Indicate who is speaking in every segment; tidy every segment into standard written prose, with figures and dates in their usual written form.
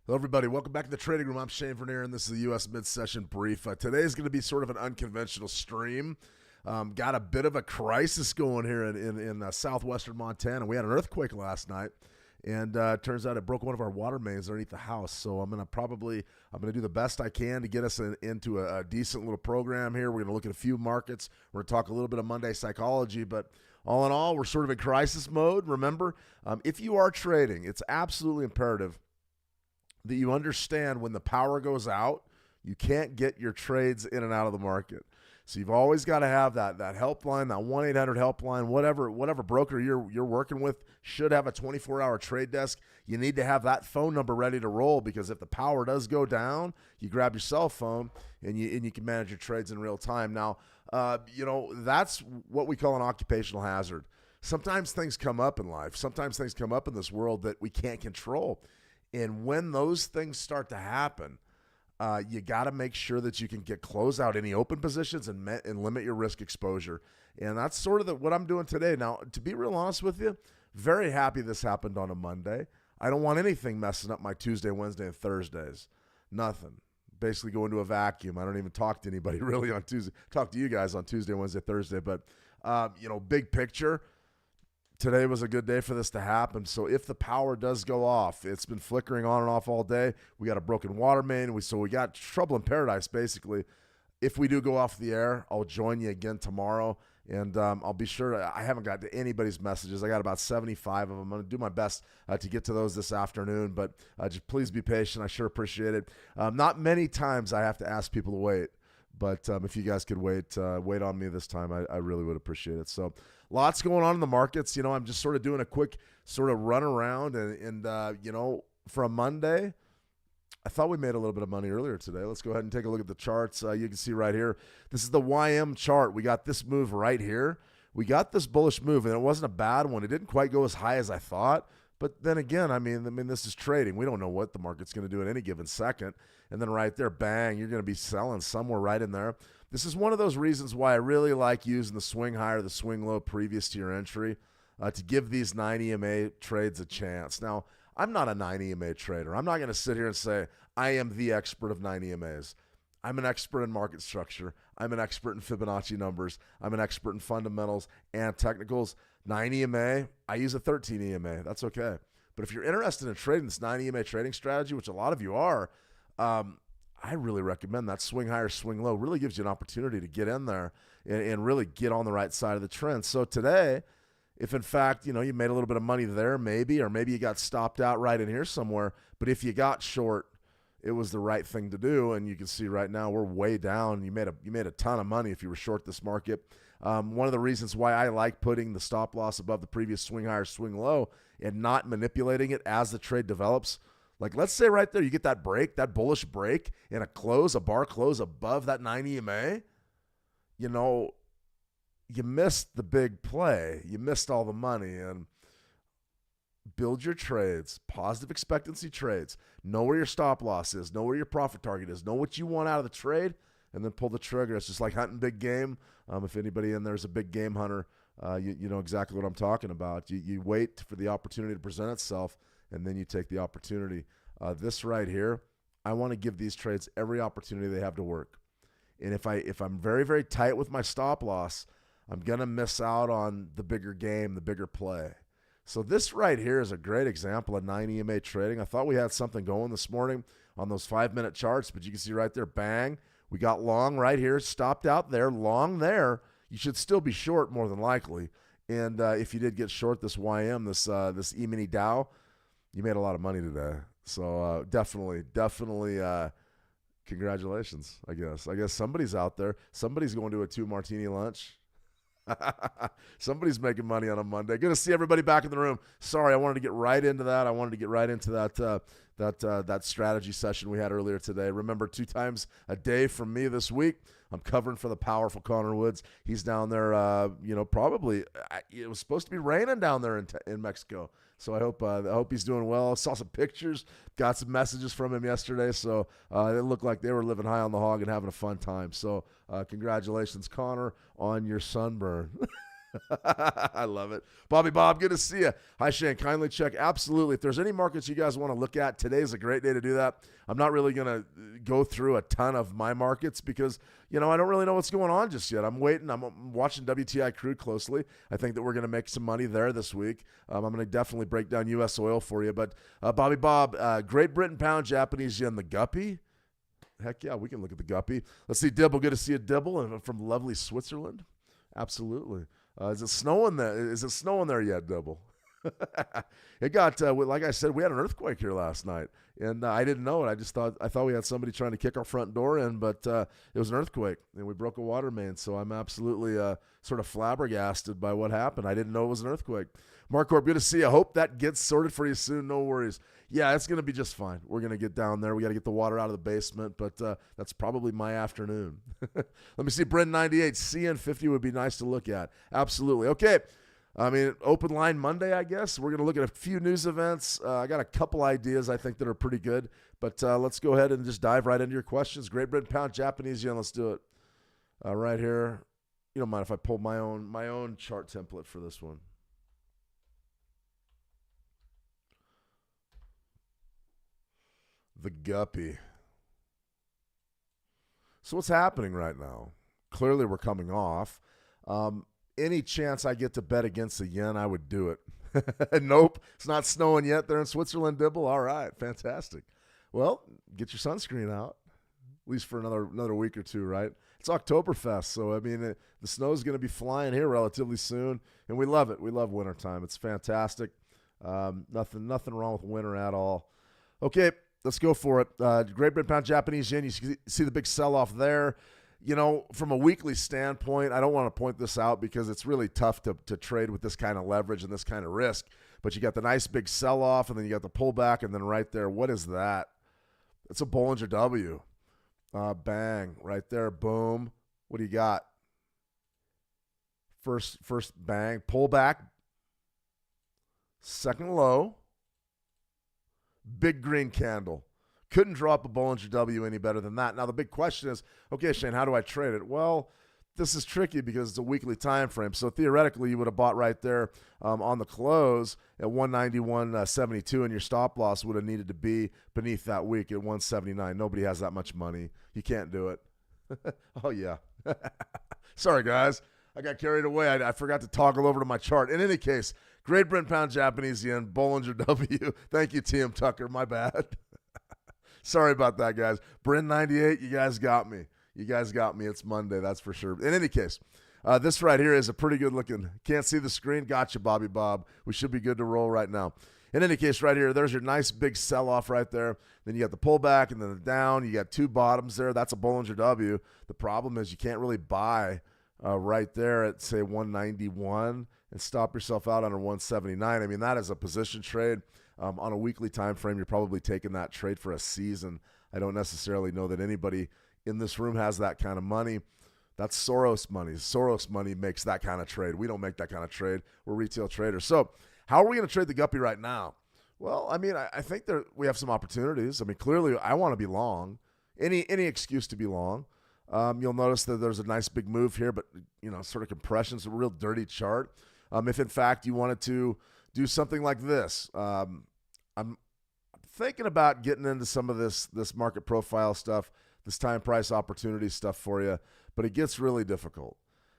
Speaker 1: Hello, everybody. Welcome back to the Trading Room. I'm Shane Vernier, and this is the U.S. Mid-Session Brief. Today is going to be sort of an unconventional stream. Got a bit of a crisis going here in southwestern Montana. We had an earthquake last night, and turns out it broke one of our water mains underneath the house. So I'm going to do the best I can to get us into a decent little program here. We're going to look at a few markets. We're going to talk a little bit of Monday psychology, but all in all, we're sort of in crisis mode. Remember, if you are trading, it's absolutely imperative that you understand when the power goes out, you can't get your trades in and out of the market. So you've always got to have that helpline, that 1-800 helpline, whatever broker you're working with should have a 24-hour trade desk. You need to have that phone number ready to roll, because if the power does go down, you grab your cell phone and you can manage your trades in real time. Now, that's what we call an occupational hazard. Sometimes things come up in life. Sometimes things come up in this world that we can't control. And when those things start to happen, you got to make sure that you can close out any open positions and limit your risk exposure. And that's sort of what I'm doing today. Now, to be real honest with you, very happy this happened on a Monday. I don't want anything messing up my Tuesday, Wednesday, and Thursdays. Nothing. Basically go into a vacuum. I don't even talk to anybody really on Tuesday. Talk to you guys on Tuesday, Wednesday, Thursday. But, big picture, today was a good day for this to happen. So if the power does go off, it's been flickering on and off all day. We got a broken water main. So we got trouble in paradise, basically. If we do go off the air, I'll join you again tomorrow. And I'll be sure I haven't got to anybody's messages. I got about 75 of them. I'm going to do my best to get to those this afternoon. But just please be patient. I sure appreciate it. Not many times I have to ask people to wait. But if you guys could wait on me this time, I really would appreciate it. So lots going on in the markets. I'm just sort of doing a quick sort of run around and for a Monday, I thought we made a little bit of money earlier today. Let's go ahead and take a look at the charts. You can see right here. This is the YM chart. We got this move right here. We got this bullish move, and it wasn't a bad one. It didn't quite go as high as I thought. But then again, I mean, this is trading. We don't know what the market's going to do at any given second. And then right there, bang, you're going to be selling somewhere right in there. This is one of those reasons why I really like using the swing high or the swing low previous to your entry to give these 9 EMA trades a chance. Now, I'm not a 9 EMA trader. I'm not going to sit here and say I am the expert of 9 EMAs. I'm an expert in market structure. I'm an expert in Fibonacci numbers. I'm an expert in fundamentals and technicals. 9 EMA, I use a 13 EMA. That's okay. But if you're interested in trading this 9 EMA trading strategy, which a lot of you are, I really recommend that swing high or swing low. Really gives you an opportunity to get in there and really get on the right side of the trend. So today, if in fact, you made a little bit of money there maybe, or maybe you got stopped out right in here somewhere, but if you got short, it was the right thing to do. And you can see right now we're way down. You made a ton of money if you were short this market. One of the reasons why I like putting the stop loss above the previous swing high or swing low and not manipulating it as the trade develops. Like, let's say right there you get that break, that bullish break, and a bar close above that 9 EMA. You missed the big play. You missed all the money. And build your trades, positive expectancy trades. Know where your stop loss is. Know where your profit target is. Know what you want out of the trade, and then pull the trigger. It's just like hunting big game. If anybody in there is a big game hunter, you know exactly what I'm talking about. You wait for the opportunity to present itself, and then you take the opportunity. This right here, I want to give these trades every opportunity they have to work. And if I'm very, very tight with my stop loss, I'm going to miss out on the bigger game, the bigger play. So this right here is a great example of 9 EMA trading. I thought we had something going this morning on those 5-minute charts, but you can see right there, bang, we got long right here, stopped out there, long there. You should still be short more than likely. And if you did get short this YM, this E-mini Dow, you made a lot of money today. So definitely congratulations, I guess. I guess somebody's out there. Somebody's going to a 2-martini lunch. Somebody's making money on a Monday. Good to see everybody back in the room. Sorry, I wanted to get right into that. I wanted to get right into that strategy session we had earlier today. Remember, 2 times a day from me this week, I'm covering for the powerful Connor Woods. He's down there, probably it was supposed to be raining down there in Mexico. So I hope he's doing well. I saw some pictures, got some messages from him yesterday. So it looked like they were living high on the hog and having a fun time. So congratulations, Connor, on your sunburn. I love it. Bobby Bob, good to see you. Hi, Shane. Kindly check. Absolutely. If there's any markets you guys want to look at, today's a great day to do that. I'm not really going to go through a ton of my markets because, I don't really know what's going on just yet. I'm waiting. I'm watching WTI crude closely. I think that we're going to make some money there this week. I'm going to definitely break down U.S. oil for you. But Bobby Bob, Great Britain pound, Japanese yen, the guppy. Heck yeah, we can look at the guppy. Let's see, Dibble. Good to see you, Dibble, from lovely Switzerland. Absolutely. Is it snowing there? Is it snowing there yet, Double? It got, like I said, we had an earthquake here last night, and I didn't know it. I thought we had somebody trying to kick our front door in, but it was an earthquake, and we broke a water main. So I'm absolutely sort of flabbergasted by what happened. I didn't know it was an earthquake. Mark Corp, good to see you. I hope that gets sorted for you soon. No worries. Yeah, it's going to be just fine. We're going to get down there. We got to get the water out of the basement, but that's probably my afternoon. Let me see. Brent 98, CN50 would be nice to look at. Absolutely. Okay. Open line Monday, I guess. We're going to look at a few news events. I got a couple ideas I think that are pretty good, but let's go ahead and just dive right into your questions. Great Britain pound, Japanese yen. Let's do it. Right here. You don't mind if I pull my own chart template for this one. The guppy. So what's happening right now? Clearly we're coming off. Any chance I get to bet against the yen, I would do it. Nope, it's not snowing yet. They're in Switzerland, Dibble. All right, fantastic. Well, get your sunscreen out, at least for another week or two, right? It's Oktoberfest, so the snow's going to be flying here relatively soon, and we love it. We love wintertime. It's fantastic. Nothing wrong with winter at all. Okay, let's go for it. Great Britain pound, Japanese yen. You see the big sell-off there. From a weekly standpoint, I don't want to point this out because it's really tough to trade with this kind of leverage and this kind of risk. But you got the nice big sell-off, and then you got the pullback, and then right there, what is that? It's a Bollinger W. Bang, right there, boom. What do you got? First bang, pull back, second low, big green candle. Couldn't draw up a Bollinger W any better than that. Now, the big question is, okay, Shane, how do I trade it? Well, this is tricky because it's a weekly time frame. So theoretically, you would have bought right there on the close at 191.72, and your stop loss would have needed to be beneath that week at 179. Nobody has that much money. You can't do it. Oh, yeah. Sorry, guys. I got carried away. I forgot to toggle over to my chart. In any case, Great Britain Pound Japanese Yen, Bollinger W. Thank you, TM Tucker. My bad. Sorry about that, guys. Bryn 98, you guys got me. You guys got me. It's Monday, that's for sure. In any case, this right here is a pretty good looking. Can't see the screen? Gotcha, Bobby Bob. We should be good to roll right now. In any case, right here, there's your nice big sell-off right there. Then you got the pullback and then the down. You got two bottoms there. That's a Bollinger W. The problem is you can't really buy right there at, say, 191 and stop yourself out under 179. I mean, that is a position trade. On a weekly time frame, you're probably taking that trade for a season. I don't necessarily know that anybody in this room has that kind of money. That's Soros money. Soros money makes that kind of trade. We don't make that kind of trade. We're retail traders. So how are we going to trade the guppy right now? Well, I mean, I think we have some opportunities. I mean, clearly I want to be long. Any excuse to be long. You'll notice that there's a nice big move here, but, sort of compression's a real dirty chart. If, in fact, you wanted to do something like this, I'm thinking about getting into some of this market profile stuff, this time price opportunity stuff for you, but it gets really difficult.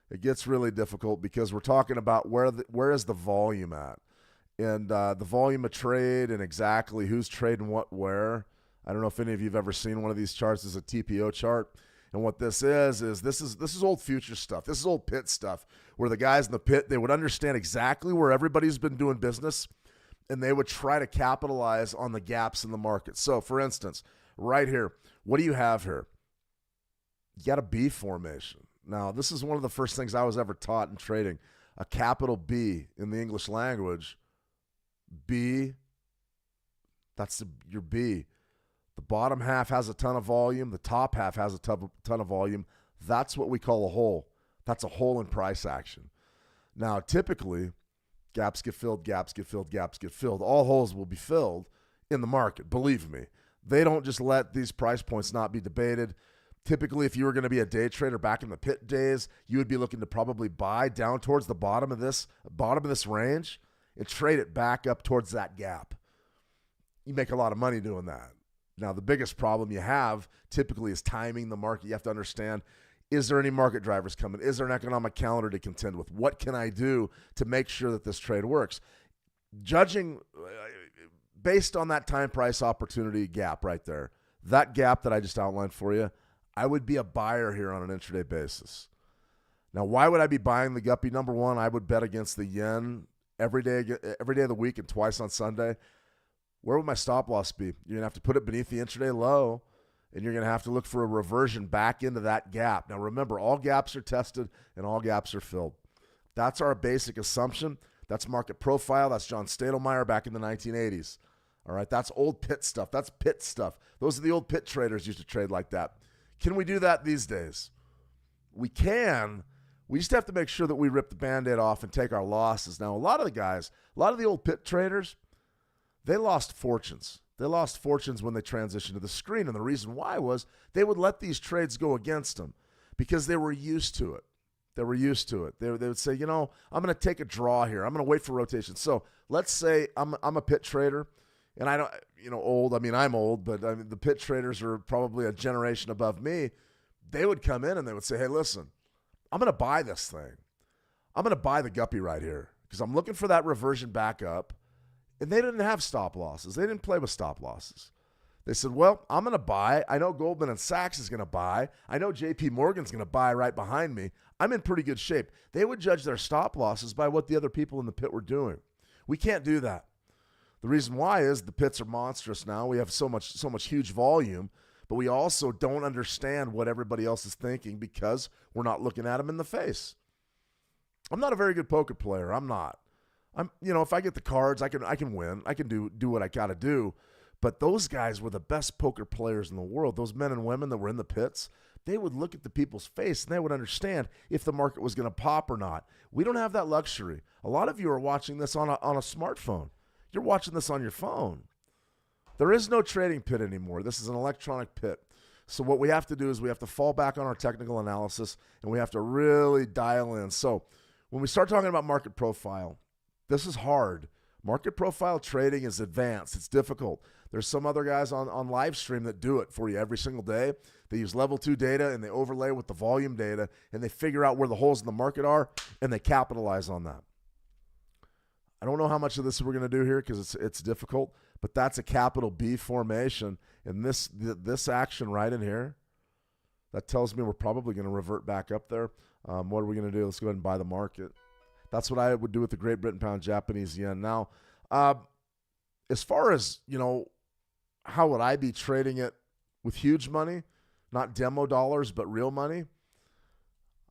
Speaker 1: It gets really difficult because we're talking about where is the volume at, and the volume of trade and exactly who's trading what where. I don't know if any of you have ever seen one of these charts. This is a TPO chart. And what this is this is old future stuff. This is old pit stuff where the guys in the pit, they would understand exactly where everybody's been doing business, and they would try to capitalize on the gaps in the market. So, for instance, right here, what do you have here? You got a B formation. Now, this is one of the first things I was ever taught in trading. A capital B in the English language. B, that's your B. The bottom half has a ton of volume. The top half has a ton of volume. That's what we call a hole. That's a hole in price action. Now, typically, gaps get filled, gaps get filled, gaps get filled. All holes will be filled in the market, believe me. They don't just let these price points not be debated. Typically, if you were going to be a day trader back in the pit days, you would be looking to probably buy down towards the bottom of this range and trade it back up towards that gap. You make a lot of money doing that. Now, the biggest problem you have typically is timing the market. You have to understand, is there any market drivers coming? Is there an economic calendar to contend with? What can I do to make sure that this trade works? Judging based on that time price opportunity gap right there, that gap that I just outlined for you, I would be a buyer here on an intraday basis. Now, why would I be buying the guppy? Number one, I would bet against the yen every day of the week and twice on Sunday. Where would my stop loss be? You're going to have to put it beneath the intraday low, and you're going to have to look for a reversion back into that gap. Now, remember, all gaps are tested and all gaps are filled. That's our basic assumption. That's market profile. That's John Stadelmeyer back in the 1980s. All right, that's old pit stuff. That's pit stuff. Those are the old pit traders used to trade like that. Can we do that these days? We can. We just have to make sure that we rip the Band-Aid off and take our losses. Now, a lot of the old pit traders, they lost fortunes. They lost fortunes when they transitioned to the screen. And the reason why was they would let these trades go against them because they were used to it. They were used to it. They would say, I'm going to take a draw here. I'm going to wait for rotation. So let's say I'm a pit trader, and I don't, old. I mean, I'm old, but the pit traders are probably a generation above me. They would come in and they would say, hey, listen, I'm going to buy this thing. I'm going to buy the guppy right here because I'm looking for that reversion back up. And they didn't have stop losses. They didn't play with stop losses. They said, well, I'm going to buy. I know Goldman and Sachs is going to buy. I know JP Morgan's going to buy right behind me. I'm in pretty good shape. They would judge their stop losses by what the other people in the pit were doing. We can't do that. The reason why is the pits are monstrous now. We have so much huge volume, but we also don't understand what everybody else is thinking because we're not looking at them in the face. I'm not a very good poker player. I'm not. If I get the cards, I can win. I can do what I got to do. But those guys were the best poker players in the world. Those men and women that were in the pits, they would look at the people's face and they would understand if the market was going to pop or not. We don't have that luxury. A lot of you are watching this on a smartphone. You're watching this on your phone. There is no trading pit anymore. This is an electronic pit. So what we have to do is we have to fall back on our technical analysis and we have to really dial in. So when we start talking about market profile, this is hard. Market profile trading is advanced. It's difficult. There's some other guys on live stream that do it for you every single day. They use level 2 data and they overlay with the volume data and they figure out where the holes in the market are and they capitalize on that. I don't know how much of this we're going to do here because it's difficult, but that's a capital B formation. And this action right in here, that tells me we're probably going to revert back up there. What are we going to do? Let's go ahead and buy the market. That's what I would do with the Great Britain pound, Japanese yen. Now, as far as, how would I be trading it with huge money? Not demo dollars, but real money.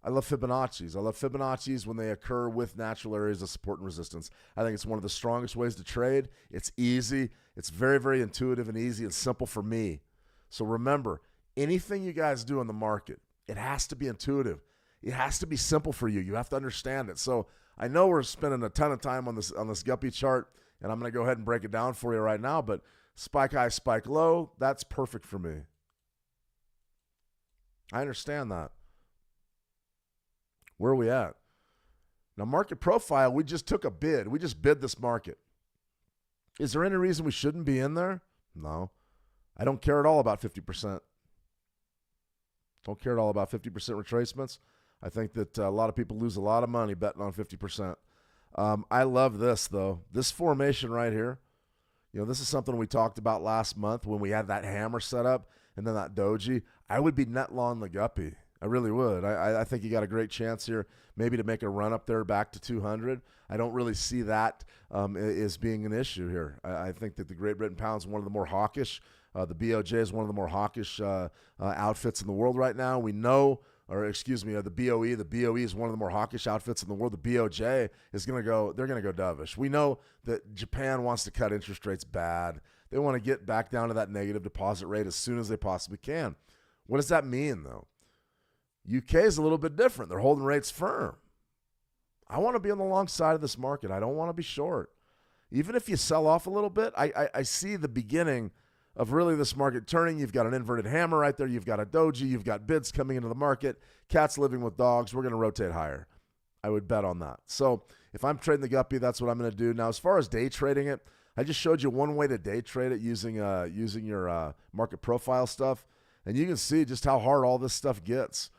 Speaker 1: I love Fibonacci's. I love Fibonacci's when they occur with natural areas of support and resistance. I think it's one of the strongest ways to trade. It's easy. It's very, very intuitive and easy and simple for me. So remember, anything you guys do in the market, it has to be intuitive. It has to be simple for you. You have to understand it. So I know we're spending a ton of time on this guppy chart, and I'm going to go ahead and break it down for you right now, but spike high, spike low, that's perfect for me. I understand that. Where are we at? Now, market profile, we just took a bid. We just bid this market. Is there any reason we shouldn't be in there? No. I don't care at all about 50%. Don't care at all about 50% retracements. I think that a lot of people lose a lot of money betting on 50%. I love this, though. This formation right here, this is something we talked about last month when we had that hammer set up and then that doji. I would be net long the guppy. I really would. I think you got a great chance here maybe to make a run up there back to 200. I don't really see that as being an issue here. I think that the Great Britain pound is one of the more hawkish. The BOJ is one of the more hawkish outfits in the world right now. We know, the BOE. The BOE is one of the more hawkish outfits in the world. The BOJ is going to go, they're going to go dovish. We know that Japan wants to cut interest rates bad. They want to get back down to that negative deposit rate as soon as they possibly can. What does that mean, though? UK is a little bit different. They're holding rates firm. I want to be on the long side of this market. I don't want to be short. Even if you sell off a little bit, I see the beginning of really this market turning. You've got an inverted hammer right there. You've got a doji. You've got bids coming into the market. Cats living with dogs. We're going to rotate higher. I would bet on that. So if I'm trading the guppy, that's what I'm going to do. Now, as far as day trading it, I just showed you one way to day trade it using your market profile stuff. And you can see just how hard all this stuff gets.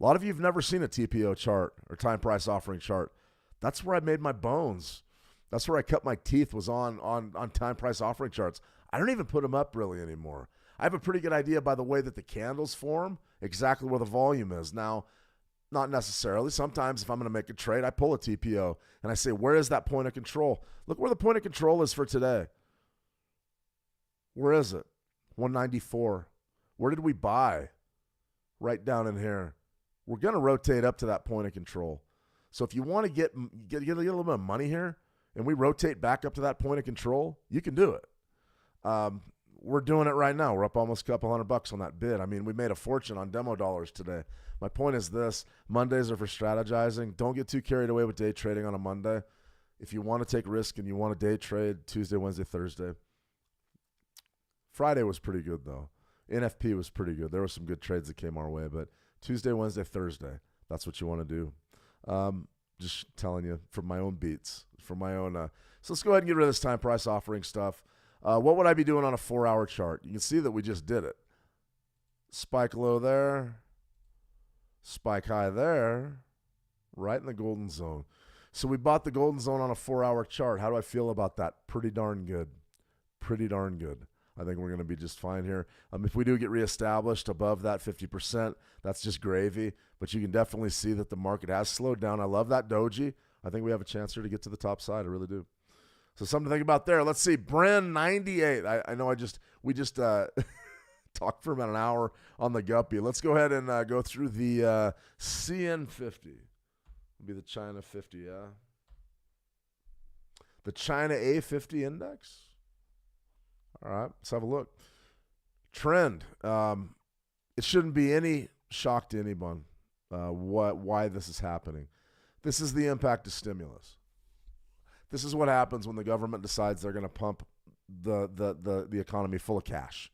Speaker 1: A lot of you have never seen a TPO chart or time price offering chart. That's where I made my bones. That's where I cut my teeth, was on time price offering charts. I don't even put them up really anymore. I have a pretty good idea by the way that the candles form exactly where the volume is. Now, not necessarily. Sometimes if I'm going to make a trade, I pull a TPO and I say, where is that point of control? Look where the point of control is for today. Where is it? 194. Where did we buy? Right down in here. We're going to rotate up to that point of control. So if you want to get a little bit of money here and we rotate back up to that point of control, you can do it. We're doing it right now. We're up almost a couple $100 on that bid. I mean, we made a fortune on demo dollars today. My point is this: Mondays are for strategizing. Don't get too carried away with day trading on a Monday. If you want to take risk and you want to day trade Tuesday, Wednesday, Thursday. Friday was pretty good, though. NFP was pretty good. There were some good trades that came our way, but Tuesday, Wednesday, Thursday, that's what you want to do. Just telling you from my own beats, from my own. So let's go ahead and get rid of this time price offering stuff. What would I be doing on a 4-hour chart? You can see that we just did it. Spike low there. Spike high there. Right in the golden zone. So we bought the golden zone on a 4-hour chart. How do I feel about that? Pretty darn good. Pretty darn good. I think we're going to be just fine here. If we do get reestablished above that 50%, that's just gravy. But you can definitely see that the market has slowed down. I love that doji. I think we have a chance here to get to the top side. I really do. So something to think about there. Let's see. Bren 98. I know we just talked for about an hour on the guppy. Let's go ahead and go through the CN50. It'll be the China 50, yeah. The China A50 index. All right, let's have a look. Trend. It shouldn't be any shock to anyone why this is happening. This is the impact of stimulus. This is what happens when the government decides they're going to pump the economy full of cash.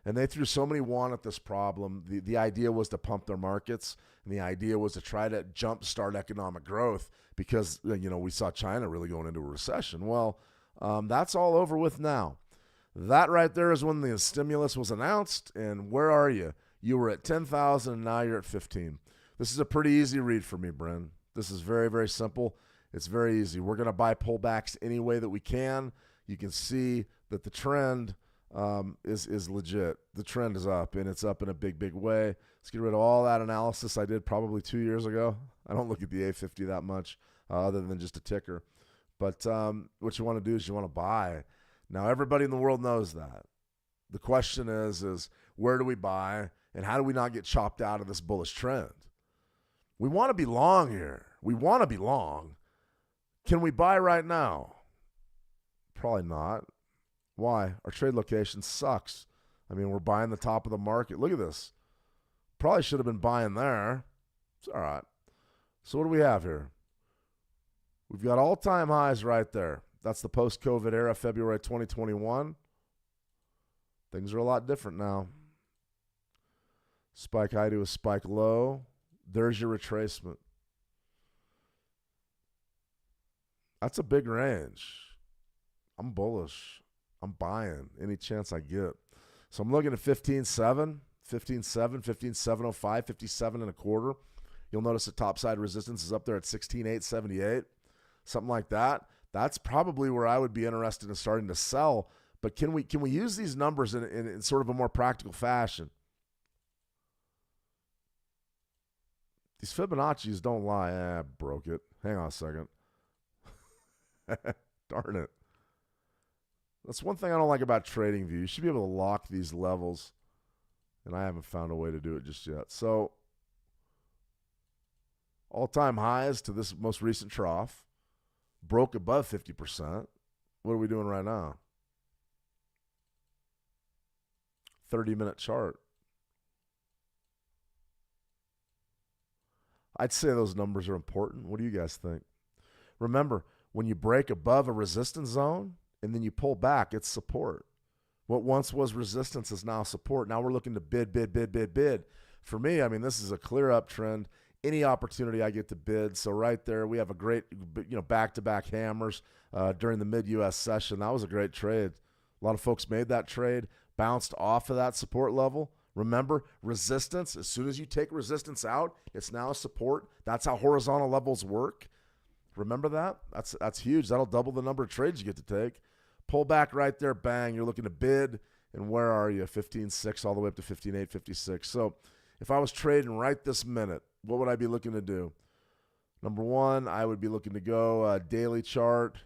Speaker 1: And they threw so many want at this problem. The idea was to pump their markets, and the idea was to try to jumpstart economic growth because we saw China really going into a recession. Well, that's all over with now. That right there is when the stimulus was announced, and where are you? You were at 10,000, and now you're at 15. This is a pretty easy read for me, Bren. This is very, very simple. It's very easy. We're going to buy pullbacks any way that we can. You can see that the trend is legit. The trend is up, and it's up in a big, big way. Let's get rid of all that analysis I did probably 2 years ago. I don't look at the A50 that much other than just a ticker. But what you want to do is you want to buy. Now, everybody in the world knows that. The question is where do we buy, and how do we not get chopped out of this bullish trend? We want to be long here. We want to be long. Can we buy right now? Probably not. Why? Our trade location sucks. I mean, we're buying the top of the market. Look at this. Probably should have been buying there. It's all right. So what do we have here? We've got all-time highs right there. That's the post-COVID era, February 2021. Things are a lot different now. Spike high to a spike low. There's your retracement. That's a big range. I'm bullish. I'm buying any chance I get. So I'm looking at 15.7, 15.7, 15.705, 57 and a quarter. You'll notice the topside resistance is up there at 16.878, something like that. That's probably where I would be interested in starting to sell. But can we use these numbers in sort of a more practical fashion? These Fibonacci's don't lie. I broke it. Hang on a second. Darn it. That's one thing I don't like about TradingView. You should be able to lock these levels, and I haven't found a way to do it just yet. So, all-time highs to this most recent trough. Broke above 50%. What are we doing right now? 30-minute chart. I'd say those numbers are important. What do you guys think? Remember, when you break above a resistance zone and then you pull back, it's support. What once was resistance is now support. Now we're looking to bid. For me, I mean, this is a clear uptrend. Any opportunity I get to bid. So right there, we have a great, back-to-back hammers during the mid-U.S. session. That was a great trade. A lot of folks made that trade, bounced off of that support level. Remember, resistance, as soon as you take resistance out, it's now a support. That's how horizontal levels work. Remember that? That's huge. That'll double the number of trades you get to take. Pull back right there, bang. You're looking to bid. And where are you? 15.6 all the way up to 15.8, 56. So if I was trading right this minute, what would I be looking to do? Number one, I would be looking to go daily chart.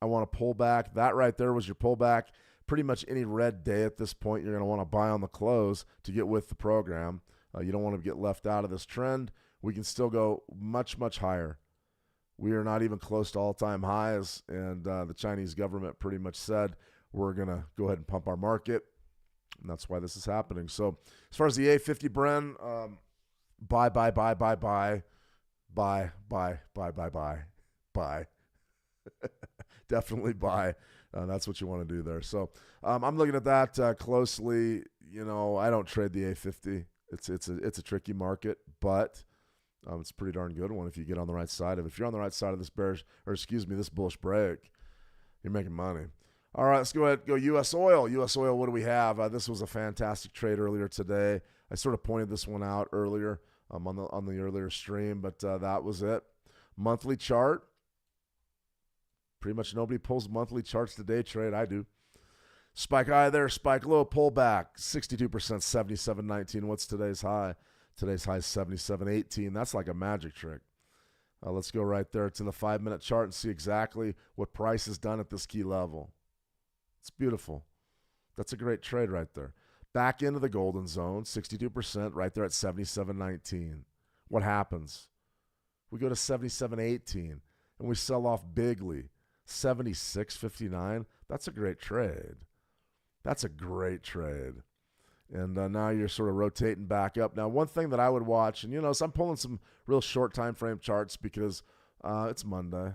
Speaker 1: I want to pull back. That right there was your pullback. Pretty much any red day at this point, you're going to want to buy on the close to get with the program. You don't want to get left out of this trend. We can still go much, much higher. We are not even close to all-time highs, and the Chinese government pretty much said we're going to go ahead and pump our market, and that's why this is happening. So as far as the A50, Bren, buy. Definitely buy. That's what you want to do there. So I'm looking at that closely. I don't trade the A50. It's a tricky market, but it's a pretty darn good one if you get on the right side of it. If you're on the right side of this this bullish break, you're making money. All right, let's go ahead and go U.S. oil. U.S. oil, what do we have? This was a fantastic trade earlier today. I sort of pointed this one out earlier on the earlier stream, but that was it. Monthly chart. Pretty much nobody pulls monthly charts to day trade. I do. Spike high there, spike low, pull back. 62%, 77.19. What's today's high? Today's high is 77.18. That's like a magic trick. Let's go right there. It's in the 5-minute chart and see exactly what price has done at this key level. It's beautiful. That's a great trade right there. Back into the golden zone, 62%, right there at 77.19. What happens? We go to 77.18, and we sell off bigly. 76.59. That's a great trade. That's a great trade. And now you're sort of rotating back up. Now, one thing that I would watch, and so I'm pulling some real short time frame charts because it's Monday.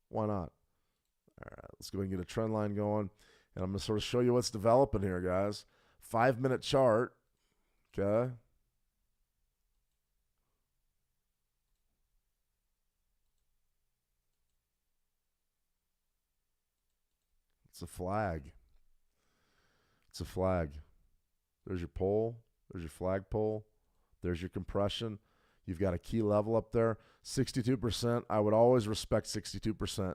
Speaker 1: Why not? All right, let's go ahead and get a trend line going. And I'm going to sort of show you what's developing here, guys. 5-minute chart, okay? It's a flag. It's a flag. There's your pole. There's your flagpole. There's your compression. You've got a key level up there. 62%. I would always respect 62%.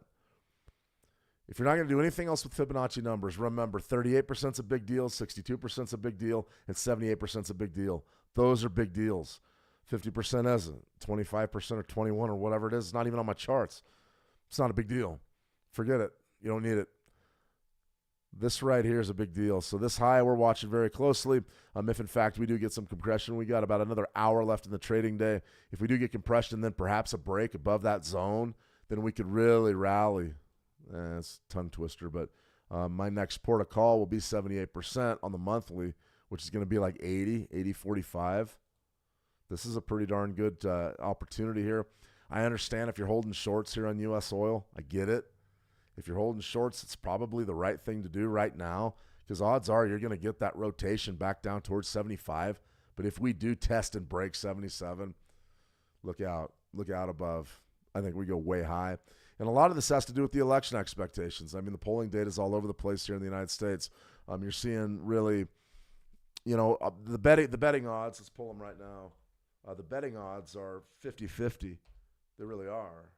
Speaker 1: If you're not going to do anything else with Fibonacci numbers, remember 38% is a big deal, 62% is a big deal, and 78% is a big deal. Those are big deals. 50% isn't. 25% or 21 or whatever it is, it's not even on my charts. It's not a big deal. Forget it. You don't need it. This right here is a big deal. So this high we're watching very closely. If, in fact, we do get some compression, we got about another hour left in the trading day. If we do get compression, then perhaps a break above that zone, then we could really rally. It's a tongue twister, but my next port of call will be 78% on the monthly, which is going to be like 80-45. This is a pretty darn good opportunity here. I understand if you're holding shorts here on U.S. oil. I get it. If you're holding shorts, it's probably the right thing to do right now because odds are you're going to get that rotation back down towards 75. But if we do test and break 77, look out. Look out above. I think we go way high. And a lot of this has to do with the election expectations. I mean, the polling data is all over the place here in the United States. You're seeing really, the betting odds, let's pull them right now. The betting odds are 50-50. They really are.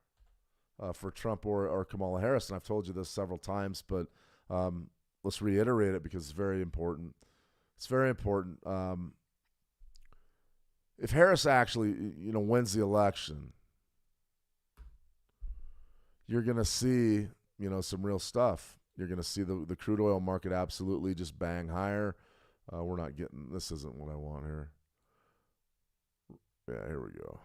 Speaker 1: For Trump or Kamala Harris, and I've told you this several times, but let's reiterate it because it's very important. It's very important. If Harris actually, wins the election, you're going to see, some real stuff. You're going to see the crude oil market absolutely just bang higher. We're not getting, this isn't what I want here. Yeah, here we go.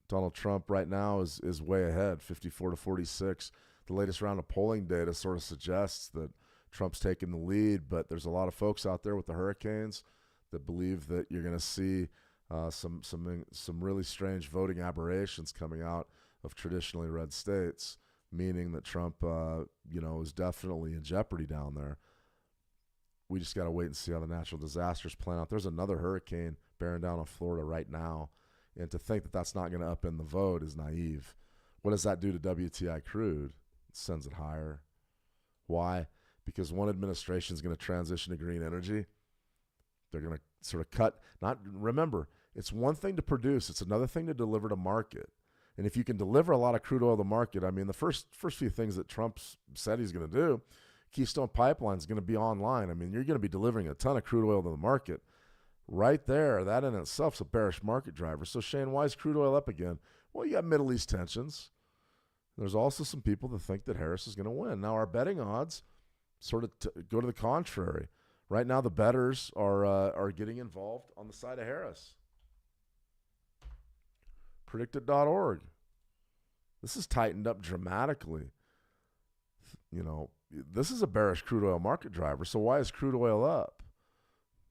Speaker 1: Donald Trump right now is way ahead, 54-46. The latest round of polling data sort of suggests that Trump's taking the lead, but there's a lot of folks out there with the hurricanes that believe that you're going to see some really strange voting aberrations coming out of traditionally red states, meaning that Trump, is definitely in jeopardy down there. We just got to wait and see how the natural disasters plan out. There's another hurricane bearing down on Florida right now. And to think that that's not going to upend the vote is naive. What does that do to WTI crude? It sends it higher. Why? Because one administration is going to transition to green energy. They're going to sort of cut. Remember, it's one thing to produce. It's another thing to deliver to market. And if you can deliver a lot of crude oil to market, I mean, the first few things that Trump said he's going to do, Keystone Pipeline is going to be online. I mean, you're going to be delivering a ton of crude oil to the market. Right there, that in itself is a bearish market driver. So, Shane, why is crude oil up again? Well, you got Middle East tensions. There's also some people that think that Harris is going to win. Now, our betting odds sort of go to the contrary. Right now, the bettors are getting involved on the side of Harris. Predicted.org. This has tightened up dramatically. This is a bearish crude oil market driver. So why is crude oil up?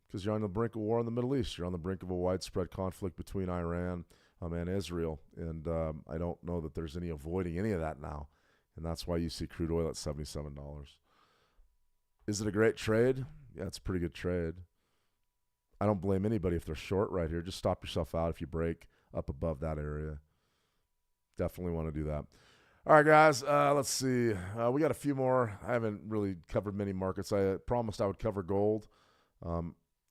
Speaker 1: Because you're on the brink of war in the Middle East. You're on the brink of a widespread conflict between Iran and Israel. And I don't know that there's any avoiding any of that now. And that's why you see crude oil at $77. Is it a great trade? Yeah, it's a pretty good trade. I don't blame anybody if they're short right here. Just stop yourself out if you break up above that area. Definitely want to do that. All right, guys, let's see. We got a few more. I haven't really covered many markets. I promised I would cover gold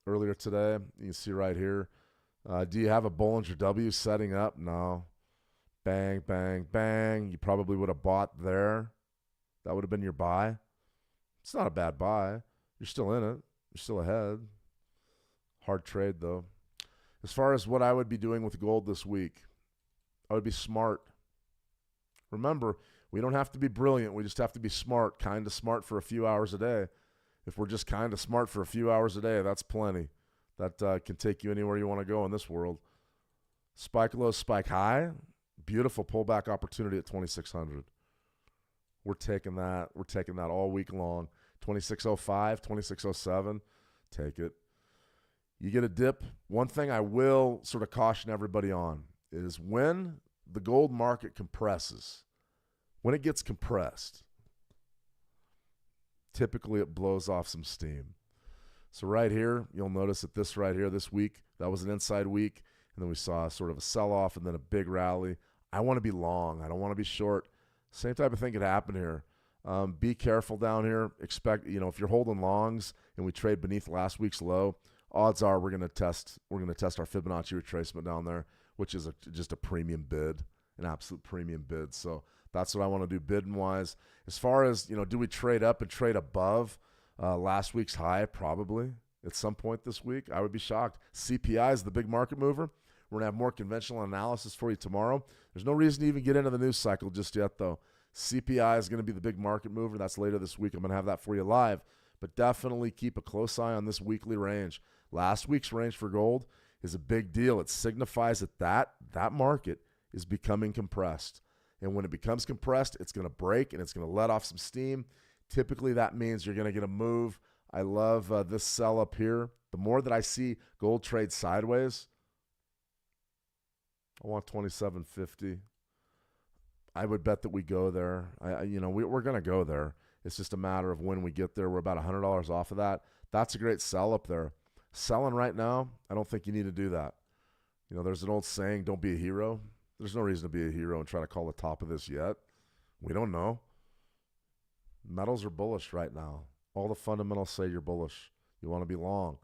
Speaker 1: earlier today. You can see right here. Do you have a Bollinger W setting up? No. Bang, bang, bang. You probably would have bought there. That would have been your buy. It's not a bad buy. You're still in it. You're still ahead. Hard trade, though. As far as what I would be doing with gold this week, I would be smart. Remember, we don't have to be brilliant. We just have to be smart, kind of smart for a few hours a day. If we're just kind of smart for a few hours a day, that's plenty. That can take you anywhere you want to go in this world. Spike low, spike high. Beautiful pullback opportunity at 2,600. We're taking that. We're taking that all week long. 2605, 2607, take it. You get a dip. One thing I will sort of caution everybody on is when the gold market compresses, when it gets compressed, typically it blows off some steam. So right here, you'll notice that this right here, this week, that was an inside week, and then we saw sort of a sell-off and then a big rally. I want to be long. I don't want to be short. Same type of thing could happen here. Be careful down here. Expect, if you're holding longs and we trade beneath last week's low, odds are we're going to test our Fibonacci retracement down there, which is just a premium bid, an absolute premium bid. So that's what I want to do bidding wise. As far as, do we trade up and trade above last week's high? Probably at some point this week. I would be shocked. CPI is the big market mover. We're going to have more conventional analysis for you tomorrow. There's no reason to even get into the news cycle just yet, though. CPI is going to be the big market mover. That's later this week. I'm going to have that for you live. But definitely keep a close eye on this weekly range. Last week's range for gold is a big deal. It signifies that market is becoming compressed. And when it becomes compressed, it's going to break and it's going to let off some steam. Typically, that means you're going to get a move. I love this sell up here. The more that I see gold trade sideways, I want 27.50. I would bet that we go there. We're going to go there. It's just a matter of when we get there. We're about $100 off of that. That's a great sell up there. Selling right now, I don't think you need to do that. There's an old saying, don't be a hero. There's no reason to be a hero and try to call the top of this yet. We don't know. Metals are bullish right now. All the fundamentals say you're bullish. You want to be long.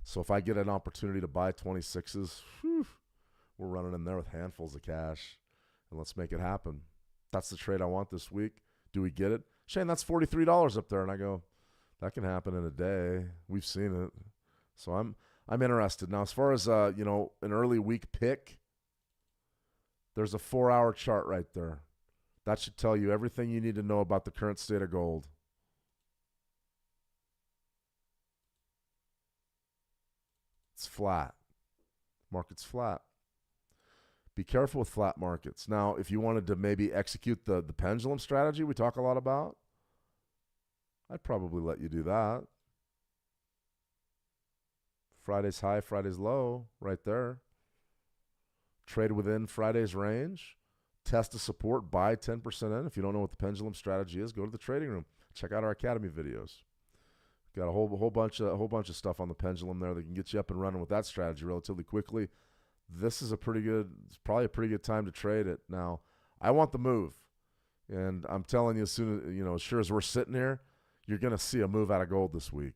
Speaker 1: So if I get an opportunity to buy 26s, we're running in there with handfuls of cash, and let's make it happen. That's the trade I want this week. Do we get it? Shane, that's $43 up there. And I go, that can happen in a day. We've seen it. So I'm interested. Now, as far as, an early week pick, there's a 4-hour chart right there. That should tell you everything you need to know about the current state of gold. It's flat. Market's flat. Be careful with flat markets. Now, if you wanted to maybe execute the pendulum strategy we talk a lot about, I'd probably let you do that. Friday's high, Friday's low, right there. Trade within Friday's range. Test a support, buy 10% in. If you don't know what the pendulum strategy is, go to the trading room. Check out our Academy videos. Got a whole bunch of stuff on the pendulum there that can get you up and running with that strategy relatively quickly. This is it's probably a pretty good time to trade it. Now, I want the move. And I'm telling you, as sure as we're sitting here, you're going to see a move out of gold this week.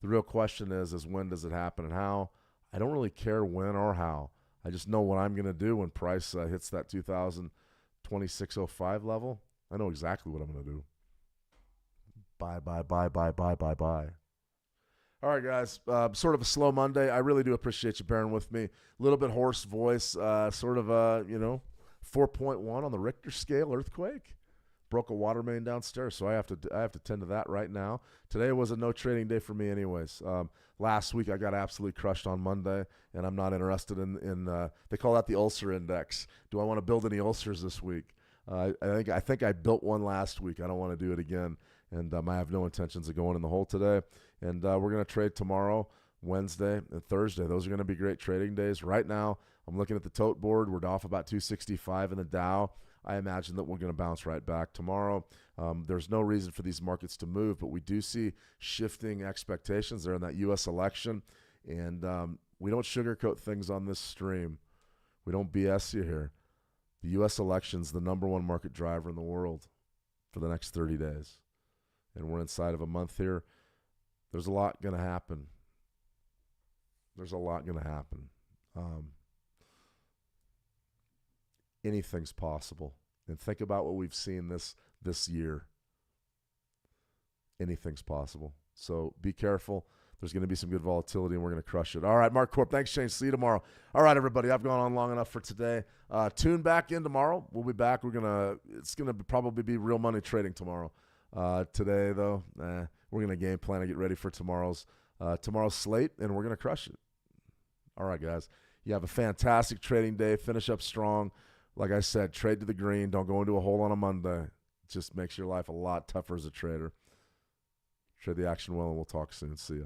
Speaker 1: The real question is when does it happen and how? I don't really care when or how. I just know what I'm going to do when price hits that 2605 level. I know exactly what I'm going to do. Buy. All right, guys, sort of a slow Monday. I really do appreciate you bearing with me. A little bit hoarse voice, sort of a, 4.1 on the Richter scale earthquake. Broke a water main downstairs, so I have to tend to that right now. Today was a no trading day for me anyways. Last week I got absolutely crushed on Monday, and I'm not interested in they call that the ulcer index. Do I want to build any ulcers this week? I think I built one last week. I don't want to do it again, and I have no intentions of going in the hole today. And we're going to trade tomorrow, Wednesday, and Thursday. Those are going to be great trading days. Right now, I'm looking at the tote board. We're off about 265 in the Dow. I imagine that we're going to bounce right back tomorrow. There's no reason for these markets to move, but we do see shifting expectations there in that U.S. election. And we don't sugarcoat things on this stream. We don't BS you here. The U.S. election's the number one market driver in the world for the next 30 days. And we're inside of a month here. There's a lot going to happen. Anything's possible. And think about what we've seen this year. Anything's possible. So be careful. There's going to be some good volatility, and we're going to crush it. All right, Mark Corp. Thanks, Shane. See you tomorrow. All right, everybody. I've gone on long enough for today. Tune back in tomorrow. We'll be back. It's going to probably be real money trading tomorrow. Today, though, we're going to game plan and get ready for tomorrow's slate, and we're going to crush it. All right, guys. You have a fantastic trading day. Finish up strong. Like I said, trade to the green. Don't go into a hole on a Monday. It just makes your life a lot tougher as a trader. Trade the action well, and we'll talk soon. See ya.